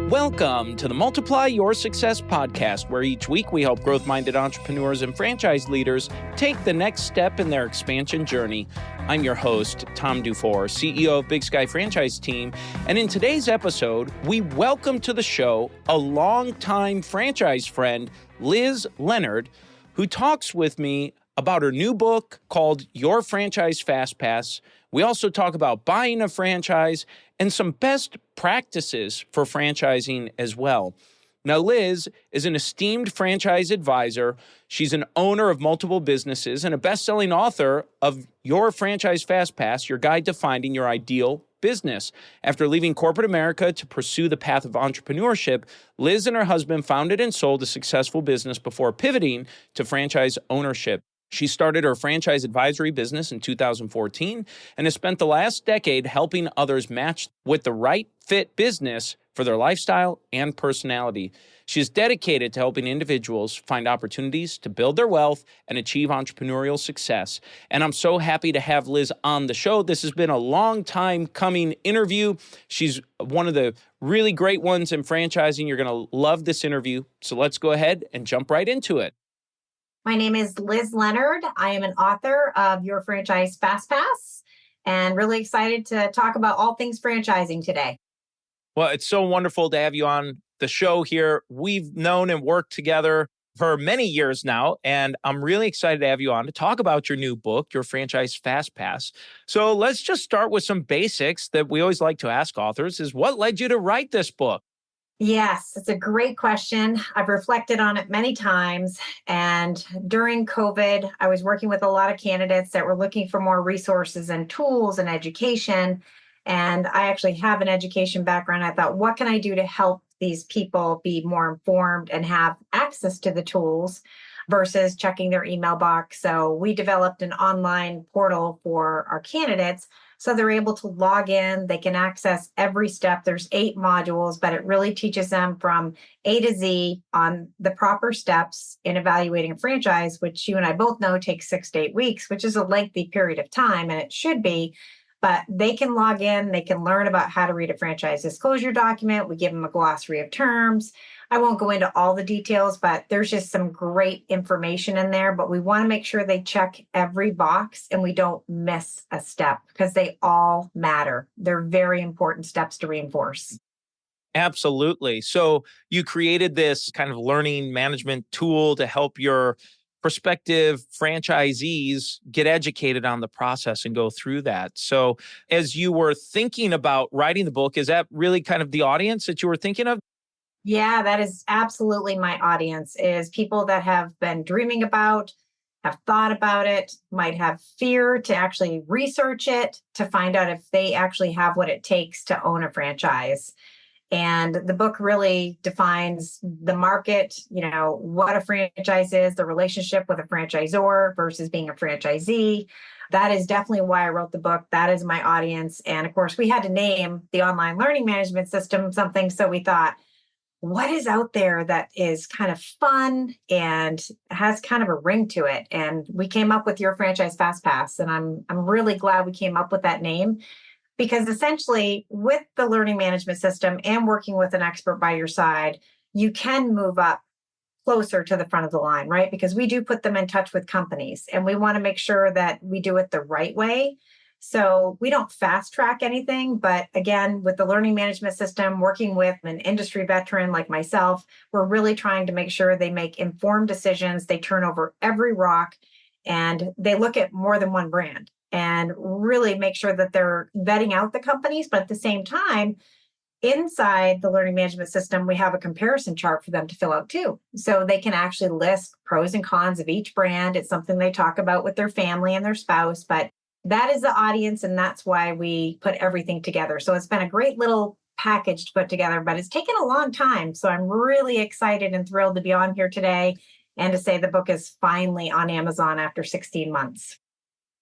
Welcome to the Multiply Your Success podcast, where each week we help growth-minded entrepreneurs and franchise leaders take the next step in their expansion journey. I'm your host, Tom Dufour, CEO of Big Sky Franchise Team, and in today's episode, we welcome to the show a longtime franchise friend, Liz Leonard, who talks with me about her new book called Your Franchise Fast Pass. We also talk about buying a franchise and some best practices for franchising as well. Now, Liz is an esteemed franchise advisor. She's an owner of multiple businesses and a best-selling author of Your Franchise Fast Pass, Your Guide to Finding Your Ideal Business. After leaving corporate America to pursue the path of entrepreneurship, Liz and her husband founded and sold a successful business before pivoting to franchise ownership. She started her franchise advisory business in 2014 and has spent the last decade helping others match with the right fit business for their lifestyle and personality. She is dedicated to helping individuals find opportunities to build their wealth and achieve entrepreneurial success. And I'm so happy to have Liz on the show. This has been a long time coming interview. She's one of the really great ones in franchising. You're going to love this interview. So let's go ahead and jump right into it. My name is Liz Leonard. I am an author of Your Franchise Fast Pass and really excited to talk about all things franchising today. Well, it's so wonderful to have you on the show here. We've known and worked together for many years now, and I'm really excited to have you on to talk about your new book, Your Franchise Fast Pass. So let's just start with some basics that we always like to ask authors is what led you to write this book? Yes, it's a great question. I've reflected on it many times. And during COVID, I was working with a lot of candidates that were looking for more resources and tools and education. And I actually have an education background. I thought, what can I do to help these people be more informed and have access to the tools versus checking their email box? So we developed an online portal for our candidates. So they're able to log in, they can access every step. There's 8 modules, but it really teaches them from A to Z on the proper steps in evaluating a franchise, which you and I both know takes 6 to 8 weeks, which is a lengthy period of time, and it should be. But they can log in, they can learn about how to read a franchise disclosure document. We give them a glossary of terms. I won't go into all the details, but there's just some great information in there. But we want to make sure they check every box and we don't miss a step because they all matter. They're very important steps to reinforce. Absolutely. So you created this kind of learning management tool to help your prospective franchisees get educated on the process and go through that. So as you were thinking about writing the book, is that really kind of the audience that you were thinking of? Yeah, that is absolutely my audience, is people that have been dreaming about, have thought about it, might have fear to actually research it, to find out if they actually have what it takes to own a franchise. And the book really defines the market, what a franchise is, the relationship with a franchisor versus being a franchisee. That is definitely why I wrote the book. That is my audience. And of course, we had to name the online learning management system something. So we thought, what is out there that is kind of fun and has kind of a ring to it? And we came up with Your Franchise Fast Pass. And I'm really glad we came up with that name. Because essentially, with the learning management system and working with an expert by your side, you can move up closer to the front of the line, right? Because we do put them in touch with companies and we want to make sure that we do it the right way. So we don't fast track anything. But again, with the learning management system, working with an industry veteran like myself, we're really trying to make sure they make informed decisions. They turn over every rock and they look at more than one brand and really make sure that they're vetting out the companies. But at the same time, inside the learning management system, we have a comparison chart for them to fill out too. So they can actually list pros and cons of each brand. It's something they talk about with their family and their spouse, but that is the audience. And that's why we put everything together. So it's been a great little package to put together, but it's taken a long time. So I'm really excited and thrilled to be on here today and to say the book is finally on Amazon after 16 months.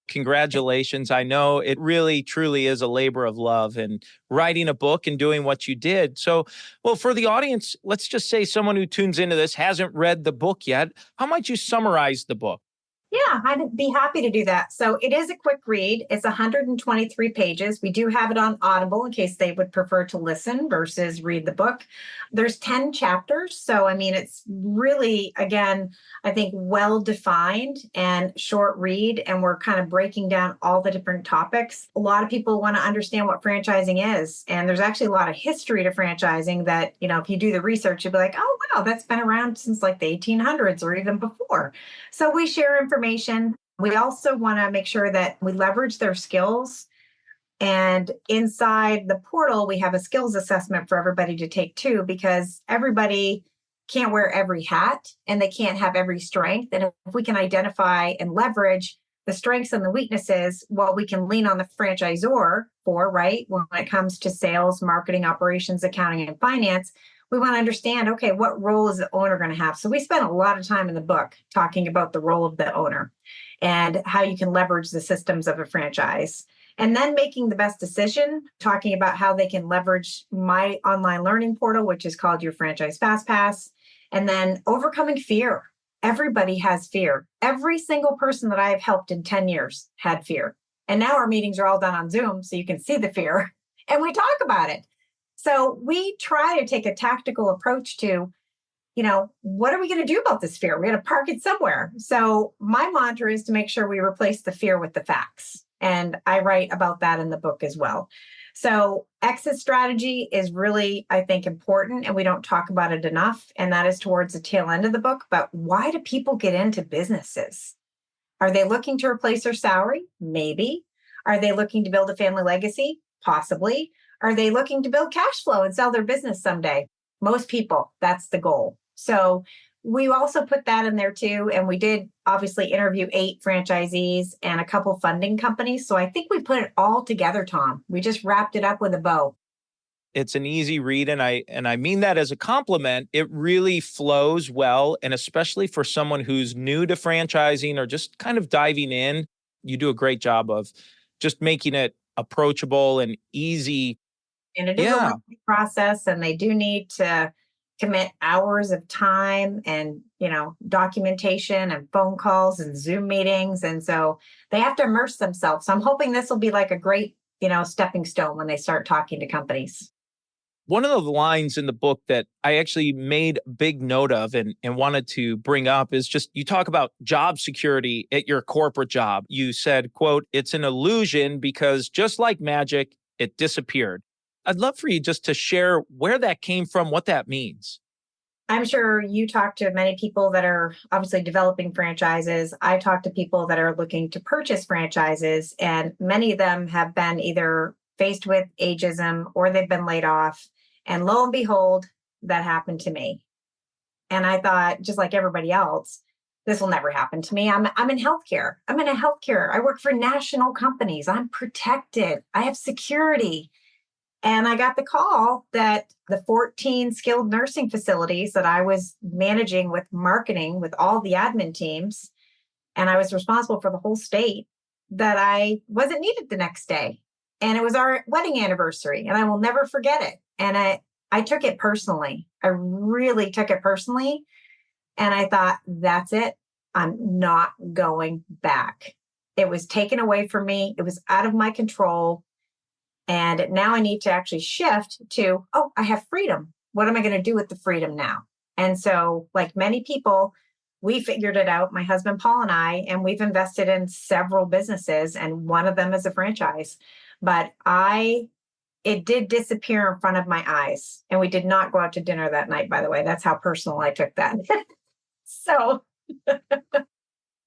Congratulations. I know it really, truly is a labor of love and writing a book and doing what you did. So, well, for the audience, let's just say someone who tunes into this hasn't read the book yet. How might you summarize the book? Yeah, I'd be happy to do that. So it is a quick read. It's 123 pages. We do have it on Audible in case they would prefer to listen versus read the book. There's 10 chapters. So, I mean, it's really, again, I think well defined and short read. And we're kind of breaking down all the different topics. A lot of people want to understand what franchising is. And there's actually a lot of history to franchising that, if you do the research, you'll be like, oh, wow, that's been around since like the 1800s or even before. So we share information. We also want to make sure that we leverage their skills. And inside the portal, we have a skills assessment for everybody to take too, because everybody can't wear every hat and they can't have every strength. And if we can identify and leverage the strengths and the weaknesses, well, we can lean on the franchisor for, right? When it comes to sales, marketing, operations, accounting, and finance, we want to understand, okay, what role is the owner going to have? So we spent a lot of time in the book talking about the role of the owner and how you can leverage the systems of a franchise. And then making the best decision, talking about how they can leverage my online learning portal, which is called your Franchise Fast Pass. And then overcoming fear. Everybody has fear. Every single person that I have helped in 10 years had fear. And now our meetings are all done on Zoom, so you can see the fear and we talk about it. So we try to take a tactical approach to, what are we going to do about this fear? We're going to park it somewhere. So my mantra is to make sure we replace the fear with the facts. And I write about that in the book as well. So exit strategy is really, I think, important, and we don't talk about it enough. And that is towards the tail end of the book. But why do people get into businesses? Are they looking to replace their salary? Maybe. Are they looking to build a family legacy? Possibly. Are they looking to build cash flow and sell their business someday? Most people, that's the goal. So we also put that in there too. And we did obviously interview 8 franchisees and a couple funding companies. So I think we put it all together, Tom. We just wrapped it up with a bow. It's an easy read, and I mean that as a compliment. It really flows well, and especially for someone who's new to franchising or just kind of diving in, you do a great job of just making it approachable and easy. And it is a Yeah. lengthy process, and they do need to commit hours of time and, documentation and phone calls and Zoom meetings. And so they have to immerse themselves. So I'm hoping this will be like a great, stepping stone when they start talking to companies. One of the lines in the book that I actually made a big note of and wanted to bring up is just you talk about job security at your corporate job. You said, quote, "It's an illusion because just like magic, it disappeared." I'd love for you just to share where that came from, what that means. I'm sure you talk to many people that are obviously developing franchises. I talk to people that are looking to purchase franchises, and many of them have been either faced with ageism or they've been laid off. And lo and behold, that happened to me. And I thought, just like everybody else, this will never happen to me. I'm in healthcare. I'm in a healthcare. I work for national companies. I'm protected. I have security. And I got the call that the 14 skilled nursing facilities that I was managing with marketing, with all the admin teams, and I was responsible for the whole state, that I wasn't needed the next day. And it was our wedding anniversary, and I will never forget it. And I took it personally. I really took it personally. And I thought, that's it. I'm not going back. It was taken away from me. It was out of my control. And now I need to actually shift to, oh, I have freedom. What am I going to do with the freedom now? And so, like many people, we figured it out, my husband, Paul, and I, and we've invested in several businesses, and one of them is a franchise. But it did disappear in front of my eyes. And we did not go out to dinner that night, by the way. That's how personal I took that. So.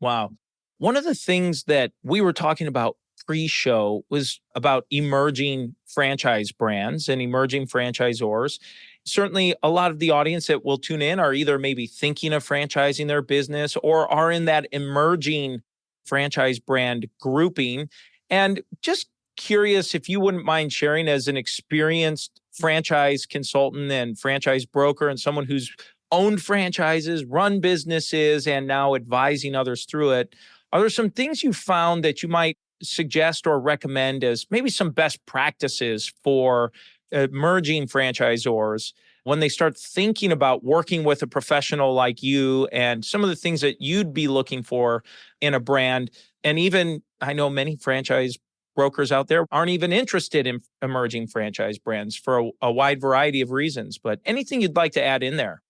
Wow. One of the things that we were talking about pre-show was about emerging franchise brands and emerging franchisors. Certainly, a lot of the audience that will tune in are either maybe thinking of franchising their business or are in that emerging franchise brand grouping. And just curious if you wouldn't mind sharing, as an experienced franchise consultant and franchise broker and someone who's owned franchises, run businesses, and now advising others through it, are there some things you found that you might suggest or recommend as maybe some best practices for emerging franchisors when they start thinking about working with a professional like you and some of the things that you'd be looking for in a brand. And even I know many franchise brokers out there aren't even interested in emerging franchise brands for a wide variety of reasons. But anything you'd like to add in there?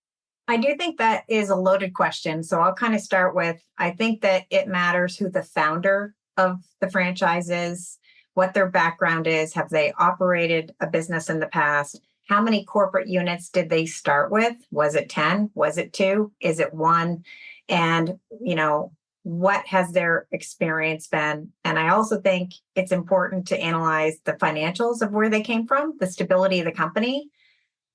I do think that is a loaded question. So I'll kind of start with, I think that it matters who the founder of the franchise is, what their background is. Have they operated a business in the past? How many corporate units did they start with? Was it 10? Was it 2? Is it 1? And, what has their experience been? And I also think it's important to analyze the financials of where they came from, the stability of the company,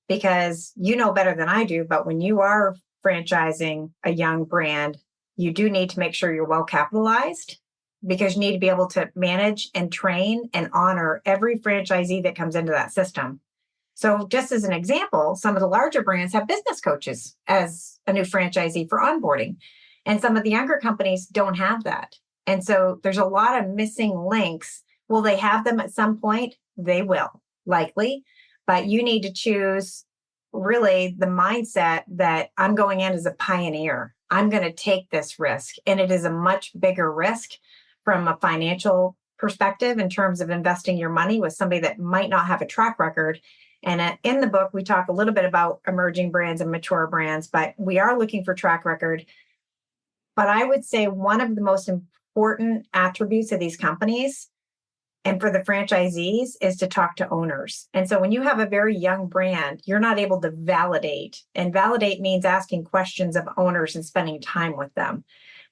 because you know better than I do, but when you are franchising a young brand, you do need to make sure you're well capitalized, because you need to be able to manage and train and honor every franchisee that comes into that system. So just as an example, some of the larger brands have business coaches as a new franchisee for onboarding. And some of the younger companies don't have that. And so there's a lot of missing links. Will they have them at some point? They will, likely. But you need to choose really the mindset that I'm going in as a pioneer. I'm going to take this risk. And it is a much bigger risk from a financial perspective in terms of investing your money with somebody that might not have a track record. And in the book, we talk a little bit about emerging brands and mature brands, but we are looking for track record. But I would say one of the most important attributes of these companies and for the franchisees is to talk to owners. And so when you have a very young brand, you're not able to validate. And validate means asking questions of owners and spending time with them.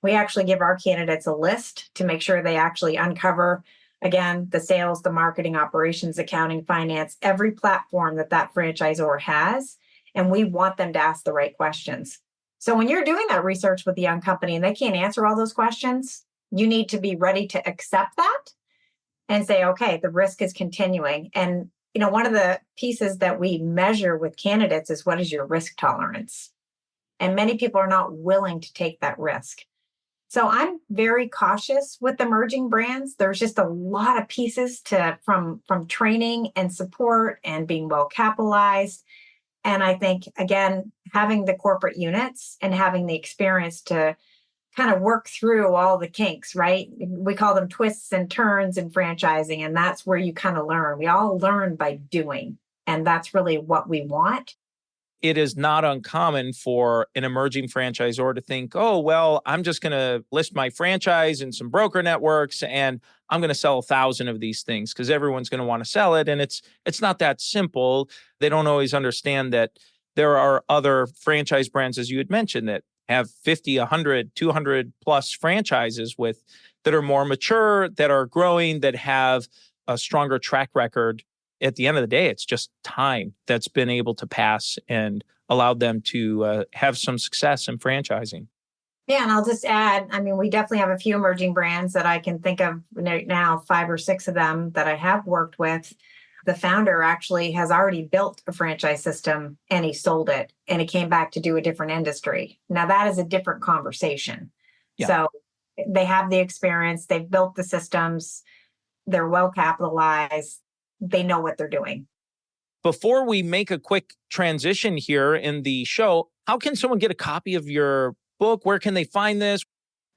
We actually give our candidates a list to make sure they actually uncover, again, the sales, the marketing, operations, accounting, finance, every platform that franchisor has. And we want them to ask the right questions. So when you're doing that research with a young company and they can't answer all those questions, you need to be ready to accept that and say, okay, the risk is continuing. And, one of the pieces that we measure with candidates is, what is your risk tolerance? And many people are not willing to take that risk. So I'm very cautious with emerging brands. There's just a lot of pieces from training and support and being well capitalized. And I think, again, having the corporate units and having the experience to kind of work through all the kinks, right? We call them twists and turns in franchising. And that's where you kind of learn. We all learn by doing. And that's really what we want. It is not uncommon for an emerging franchisor to think, oh, well, I'm just going to list my franchise in some broker networks and I'm going to sell 1,000 of these things because everyone's going to want to sell it. And it's not that simple. They don't always understand that there are other franchise brands, as you had mentioned, that have 50, 100, 200 plus franchises that are more mature, that are growing, that have a stronger track record. At the end of the day, it's just time that's been able to pass and allowed them to have some success in franchising. Yeah, and I'll just add, we definitely have a few emerging brands that I can think of now, 5 or 6 of them that I have worked with. The founder actually has already built a franchise system and he sold it and he came back to do a different industry. Now that is a different conversation. Yeah. So they have the experience, they've built the systems, they're well capitalized. They know what they're doing. Before we make a quick transition here in the show, how can someone get a copy of your book? Where can they find this?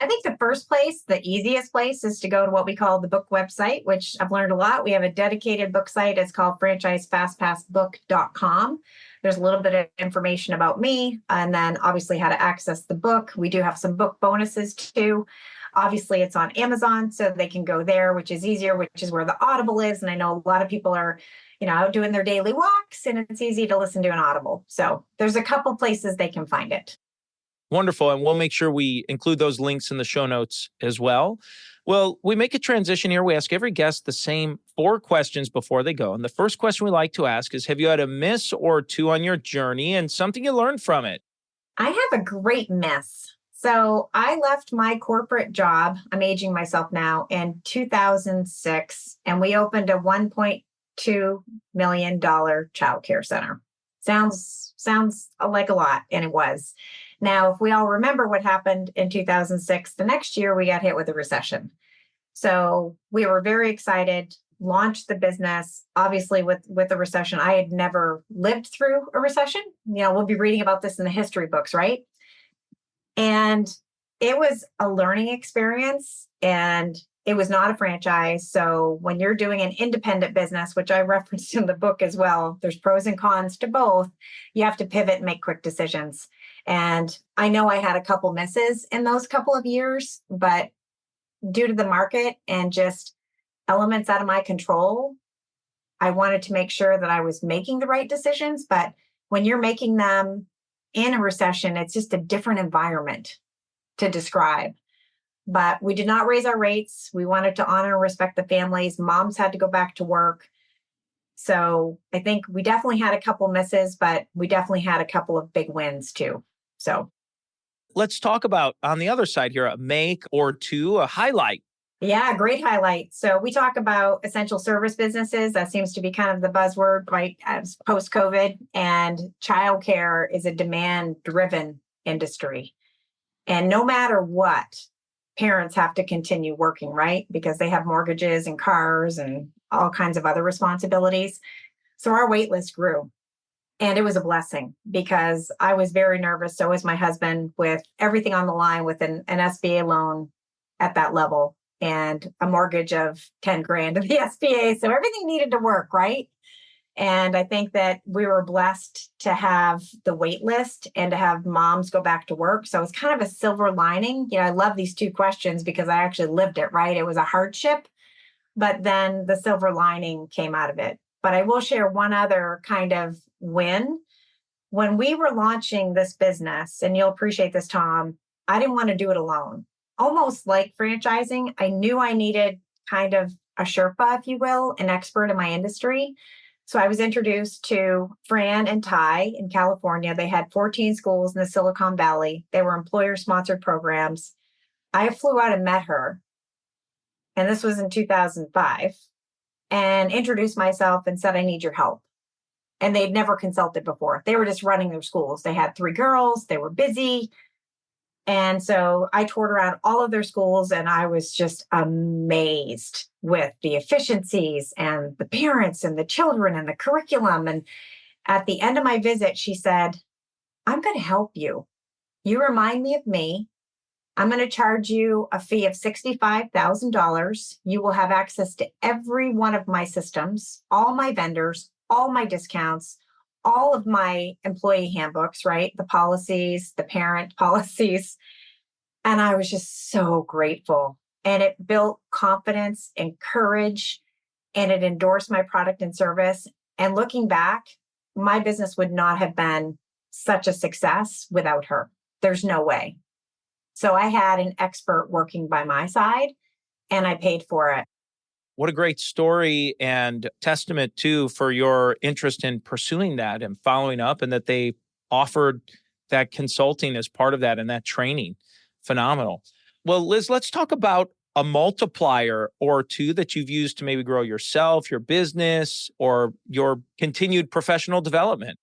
I think the easiest place is to go to what we call the book website, which I've learned a lot. We have a dedicated book site. It's called franchisefastpassbook.com. There's a little bit of information about me and then obviously how to access the book. We do have some book bonuses too. Obviously, it's on Amazon, so they can go there, which is easier, which is where the Audible is. And I know a lot of people are, out doing their daily walks, and it's easy to listen to an Audible. So there's a couple places they can find it. Wonderful. And we'll make sure we include those links in the show notes as well. Well, we make a transition here. We ask every guest the same 4 questions before they go. And the first question we like to ask is, have you had a miss or 2 on your journey and something you learned from it? I have a great miss. So I left my corporate job, I'm aging myself now, in 2006, and we opened a $1.2 million childcare center. Sounds like a lot, and it was. Now, if we all remember what happened in 2006, the next year we got hit with a recession. So we were very excited. launched the business, obviously with a recession. I had never lived through a recession. We'll be reading about this in the history books, right? And it was a learning experience, and it was not a franchise. So when you're doing an independent business, which I referenced in the book as well, there's pros and cons to both. You have to pivot and make quick decisions. And I know I had a couple misses in those couple of years, but due to the market and just elements out of my control, I wanted to make sure that I was making the right decisions. But when you're making them in a recession, it's just a different environment to describe. But we did not raise our rates. We wanted to honor and respect the families. Moms had to go back to work. So I think we definitely had a couple misses, but we definitely had a couple of big wins too. So let's talk about on the other side here, a make or two, a highlight. yeah, great highlight. So we talk about essential service businesses. That seems to be kind of the buzzword, right, as post-COVID. And childcare is a demand-driven industry. And no matter what, parents have to continue working, right? Because they have mortgages and cars and all kinds of other responsibilities. So our wait list grew. And it was a blessing because I was very nervous. So was my husband, with everything on the line with an SBA loan at that level and a mortgage of 10 grand to the SBA. So everything needed to work, right? And I think that we were blessed to have the wait list and to have moms go back to work. So it's kind of a silver lining. I love these two questions because I actually lived it, right? It was a hardship, but then the silver lining came out of it. But I will share one other kind of win. When we were launching this business, and you'll appreciate this, Tom, I didn't want to do it alone. Almost like franchising, I knew I needed kind of a Sherpa, if you will, an expert in my industry. So I was introduced to Fran and Ty in California. They had 14 schools in the Silicon Valley. They were employer-sponsored programs. I flew out and met her, and this was in 2005, and introduced myself and said, I need your help. And they'd never consulted before. They were just running their schools. They had 3 girls. They were busy. And so I toured around all of their schools, and I was just amazed with the efficiencies and the parents and the children and the curriculum. And at the end of my visit, she said, I'm going to help you. You remind me of me. I'm going to charge you a fee of $65,000. You will have access to every one of my systems, all my vendors, all my discounts, all of my employee handbooks, right? The policies, the parent policies. And I was just so grateful. And it built confidence and courage, and it endorsed my product and service. And looking back, my business would not have been such a success without her. There's no way. So I had an expert working by my side, and I paid for it. What a great story and testament too for your interest in pursuing that and following up, and that they offered that consulting as part of that and that training. Phenomenal. Well, Liz, let's talk about a multiplier or two that you've used to maybe grow yourself, your business, or your continued professional development.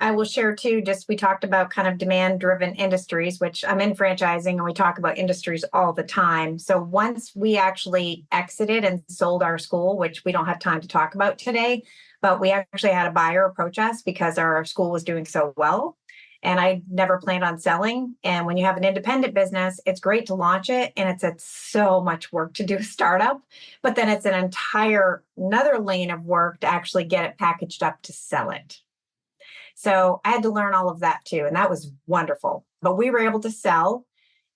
I will share too, we talked about kind of demand-driven industries, which I'm in franchising, and we talk about industries all the time. So once we actually exited and sold our school, which we don't have time to talk about today, but we actually had a buyer approach us because our school was doing so well. And I never planned on selling. And when you have an independent business, it's great to launch it. And it's so much work to do a startup, but then it's another lane of work to actually get it packaged up to sell it. So I had to learn all of that too. And that was wonderful. But we were able to sell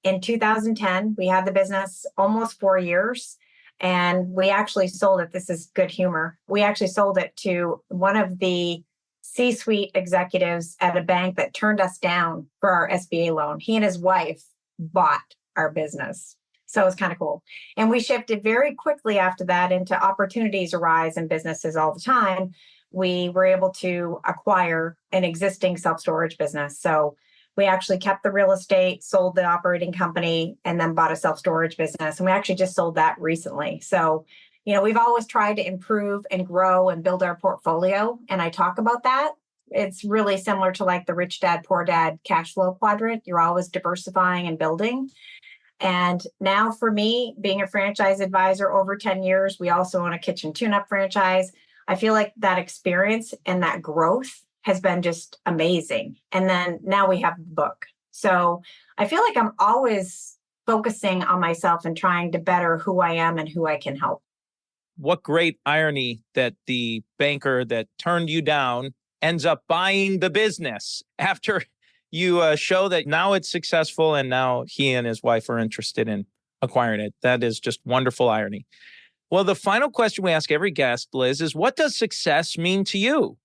in 2010. We had the business almost 4 years. And we actually sold it. This is good humor. We actually sold it to one of the C-suite executives at a bank that turned us down for our SBA loan. He and his wife bought our business. So it was kind of cool. And we shifted very quickly after that into opportunities arise in businesses all the time. We were able to acquire an existing self-storage business. So we actually kept the real estate, sold the operating company, and then bought a self-storage business. And we actually just sold that recently. So, we've always tried to improve and grow and build our portfolio. And I talk about that. It's really similar to like the rich dad, poor dad cash flow quadrant. You're always diversifying and building. And now for me, being a franchise advisor over 10 years, we also own a kitchen tune-up franchise. I feel like that experience and that growth has been just amazing. And then now we have the book. So I feel like I'm always focusing on myself and trying to better who I am and who I can help. What great irony that the banker that turned you down ends up buying the business after you show that now it's successful and now he and his wife are interested in acquiring it. That is just wonderful irony. Well, the final question we ask every guest, Liz, is what does success mean to you?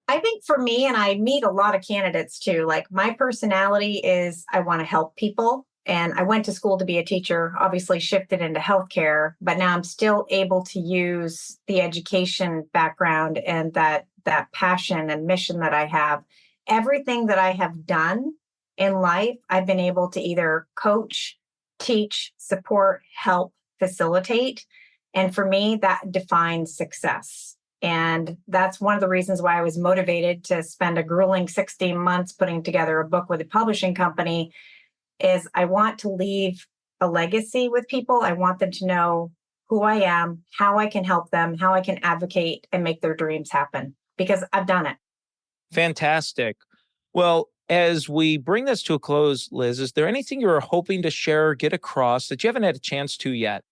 I think for me, and I meet a lot of candidates too, like my personality is I want to help people. And I went to school to be a teacher, obviously shifted into healthcare, but now I'm still able to use the education background and that passion and mission that I have. Everything that I have done in life, I've been able to either coach, teach, support, help, facilitate. And for me, that defines success. And that's one of the reasons why I was motivated to spend a grueling 16 months putting together a book with a publishing company is I want to leave a legacy with people. I want them to know who I am, how I can help them, how I can advocate and make their dreams happen because I've done it. Fantastic. Well, as we bring this to a close, Liz, is there anything you're hoping to share or get across that you haven't had a chance to yet?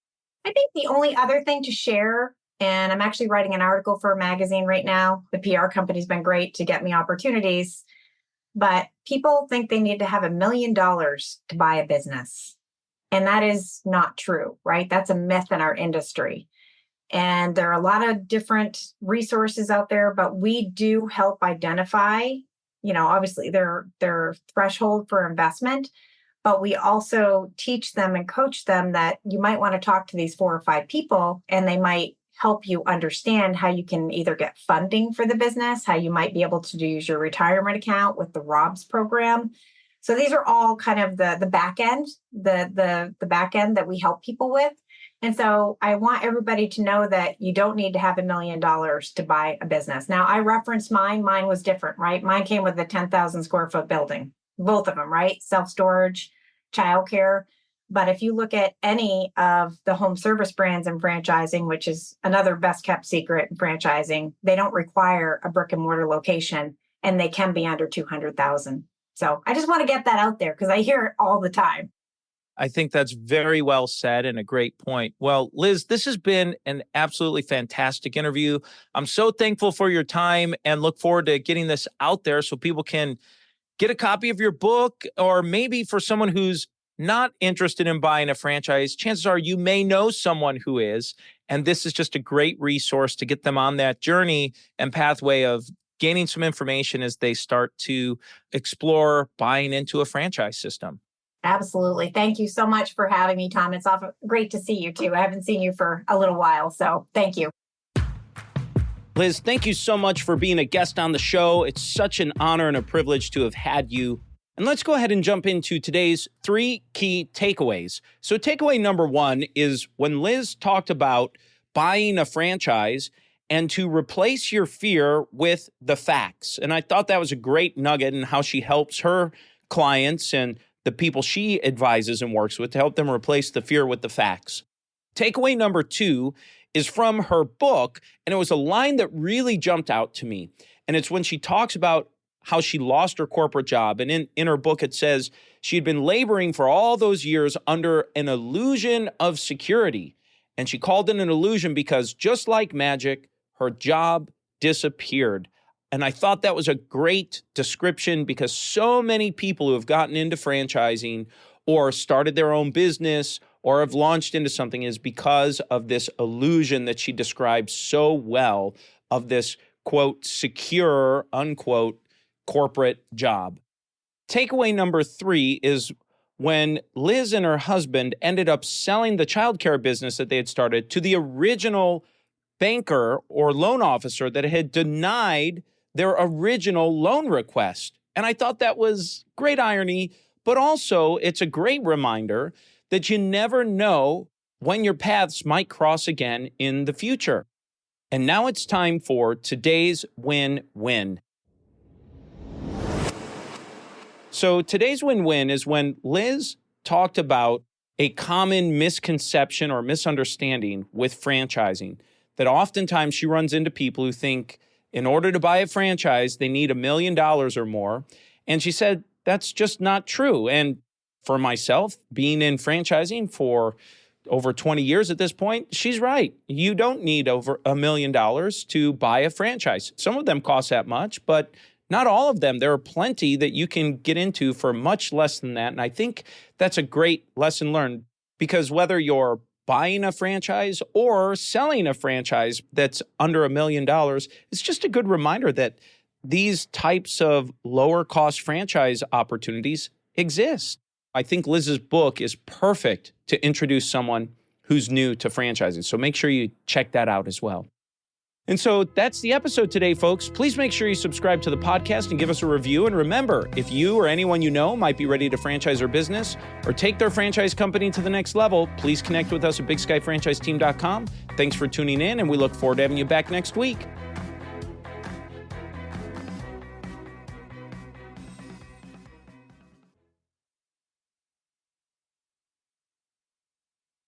I think the only other thing to share, and I'm actually writing an article for a magazine right now. The PR company's been great to get me opportunities, but people think they need to have $1 million to buy a business. And that is not true, right? That's a myth in our industry. And there are a lot of different resources out there, but we do help identify, obviously their threshold for investment, but we also teach them and coach them that you might want to talk to these 4 or 5 people and they might help you understand how you can either get funding for the business, how you might be able to use your retirement account with the ROBS program. So these are all kind of the back end, the back end that we help people with. And so I want everybody to know that you don't need to have $1 million to buy a business. Now I referenced mine. Mine was different, right? Mine came with a 10,000 square foot building, both of them, right? Self-storage, childcare. But if you look at any of the home service brands in franchising, which is another best kept secret in franchising, they don't require a brick and mortar location and they can be under 200,000. So I just want to get that out there because I hear it all the time. I think that's very well said and a great point. Well, Liz, this has been an absolutely fantastic interview. I'm so thankful for your time and look forward to getting this out there so people can get a copy of your book, or maybe for someone who's not interested in buying a franchise, chances are you may know someone who is, and this is just a great resource to get them on that journey and pathway of gaining some information as they start to explore buying into a franchise system. Absolutely. Thank you so much for having me, Tom. It's great to see you too. I haven't seen you for a little while, so thank you. Liz, thank you so much for being a guest on the show. It's such an honor and a privilege to have had you. And let's go ahead and jump into today's 3 key takeaways. So takeaway number 1 is when Liz talked about buying a franchise and to replace your fear with the facts. And I thought that was a great nugget in how she helps her clients and the people she advises and works with to help them replace the fear with the facts. Takeaway number 2 is from her book, and it was a line that really jumped out to me. And it's when she talks about how she lost her corporate job. And in her book, it says she had been laboring for all those years under an illusion of security. And she called it an illusion because just like magic, her job disappeared. And I thought that was a great description because so many people who have gotten into franchising or started their own business or have launched into something is because of this illusion that she describes so well of this, quote, secure, unquote, corporate job. Takeaway number 3 is when Liz and her husband ended up selling the childcare business that they had started to the original banker or loan officer that had denied their original loan request. And I thought that was great irony, but also it's a great reminder that you never know when your paths might cross again in the future. And now it's time for today's win-win. So today's win-win is when Liz talked about a common misconception or misunderstanding with franchising that oftentimes she runs into people who think in order to buy a franchise, they need $1 million or more. And she said, that's just not true. And for myself, being in franchising for over 20 years at this point, she's right. You don't need over $1 million to buy a franchise. Some of them cost that much, but not all of them. There are plenty that you can get into for much less than that. And I think that's a great lesson learned, because whether you're buying a franchise or selling a franchise that's under $1 million, it's just a good reminder that these types of lower cost franchise opportunities exist. I think Liz's book is perfect to introduce someone who's new to franchising. So make sure you check that out as well. And so that's the episode today, folks. Please make sure you subscribe to the podcast and give us a review. And remember, if you or anyone you know might be ready to franchise their business or take their franchise company to the next level, please connect with us at bigskyfranchiseteam.com. Thanks for tuning in, and we look forward to having you back next week.